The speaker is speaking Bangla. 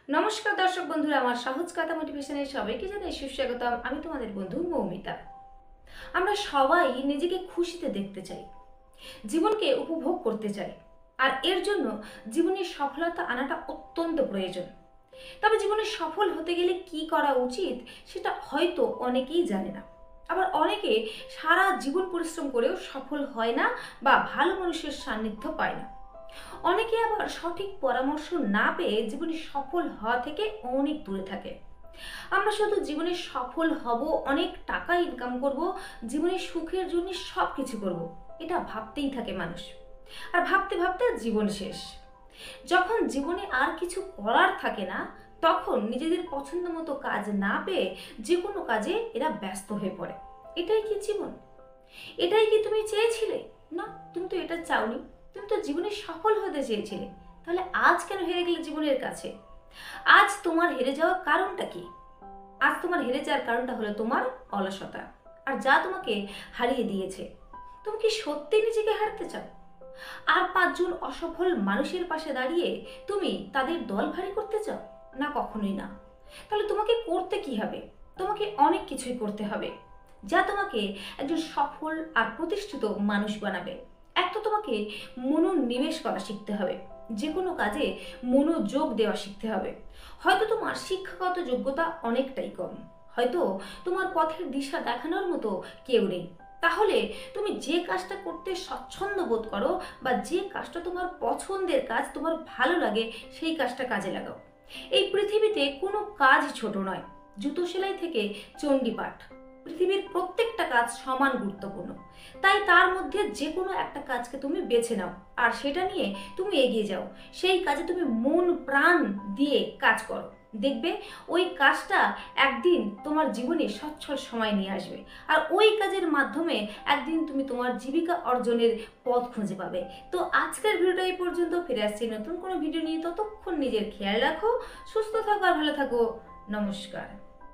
নমস্কার দর্শক বন্ধুরা, আমার সহজ কথা মোটিভেশনের সবাইকে জানাই সুস্বাগতম। আমি তোমাদের বন্ধু মৌমিতা। আমরা সবাই নিজেকে খুশিতে দেখতে চাই, জীবনকে উপভোগ করতে চাই, আর এর জন্য জীবনের সফলতা আনাটা অত্যন্ত প্রয়োজন। তবে জীবনে সফল হতে গেলে কি করা উচিত সেটা হয়তো অনেকেই জানে না। আবার অনেকে সারা জীবন পরিশ্রম করেও সফল হয় না বা ভালো মানুষের সান্নিধ্য পায় না। অনেকে আবার সঠিক পরামর্শ না পেয়ে জীবনে সফল হওয়া থেকে অনেক দূরে থাকে। আমরা শুধু জীবনে সফল হব, অনেক টাকা ইনকাম করব, জীবনে সুখের জন্য সব কিছু করব, এটা ভাবতেই থাকে মানুষ। আর ভাবতে ভাবতে জীবন শেষ। যখন জীবনে আর কিছু করার থাকে না, তখন নিজেদের পছন্দ মতো কাজ না পেয়ে যে কোনো কাজে এরা ব্যস্ত হয়ে পড়ে। এটাই কি জীবন? এটাই কি তুমি চেয়েছিলে? না, তুমি তো এটা চাওনি। তুমি তো জীবনে সফল হতে চেয়েছিলে। তাহলে আজ কেন হেরে গেলে জীবনের কাছে? আজ তোমার হেরে যাওয়ার কারণটা কি? আজ তোমার হেরে যাওয়ার কারণটা হলো তোমার অলসতা। আর যা তোমাকে হারিয়ে দিয়েছে, তুমি কি সত্যি নিজেকে হারতে চাও? আর পাঁচজন অসফল মানুষের পাশে দাঁড়িয়ে তুমি তাদের দল ভারী করতে চাও? না, কখনোই না। তাহলে তোমাকে করতে কি হবে? তোমাকে অনেক কিছুই করতে হবে যা তোমাকে একজন সফল আর প্রতিষ্ঠিত মানুষ বানাবে। এক তো তোমাকে মনোনিবেশ করা শিখতে হবে, যে কোনো কাজে মনোযোগ দেওয়া শিখতে হবে। হয়তো তোমার শিক্ষাগত যোগ্যতা অনেকটাই কম, হয়তো তোমার পথের দিশা দেখানোর মতো কেউ নেই। তাহলে তুমি যে কাজটা করতে স্বচ্ছন্দ বোধ করো বা যে কাজটা তোমার পছন্দের কাজ, তোমার ভালো লাগে, সেই কাজটা কাজে লাগাও। এই পৃথিবীতে কোনো কাজ ছোট নয়। জুতো সেলাই থেকে চণ্ডীপাঠ, পৃথিবীর প্রত্যেকটা কাজ সমান গুরুত্বপূর্ণ। তাই তার মধ্যে যে কোনো একটা কাজকে তুমি বেছে নাও আর সেটা নিয়ে তুমি এগিয়ে যাও। সেই কাজে তুমি মন প্রাণ দিয়ে কাজ করো। দেখবে ওই কাজটা একদিন তোমার জীবনে সচ্ছল সময় নিয়ে আসবে। আর ওই কাজের মাধ্যমে একদিন তুমি তোমার জীবিকা অর্জনের পথ খুঁজে পাবে। তো আজকের ভিডিওটা এই পর্যন্ত। ফিরে আসছি নতুন কোনো ভিডিও নিয়ে। ততক্ষণ নিজের খেয়াল রাখো, সুস্থ থাকো আর ভালো থাকো। নমস্কার।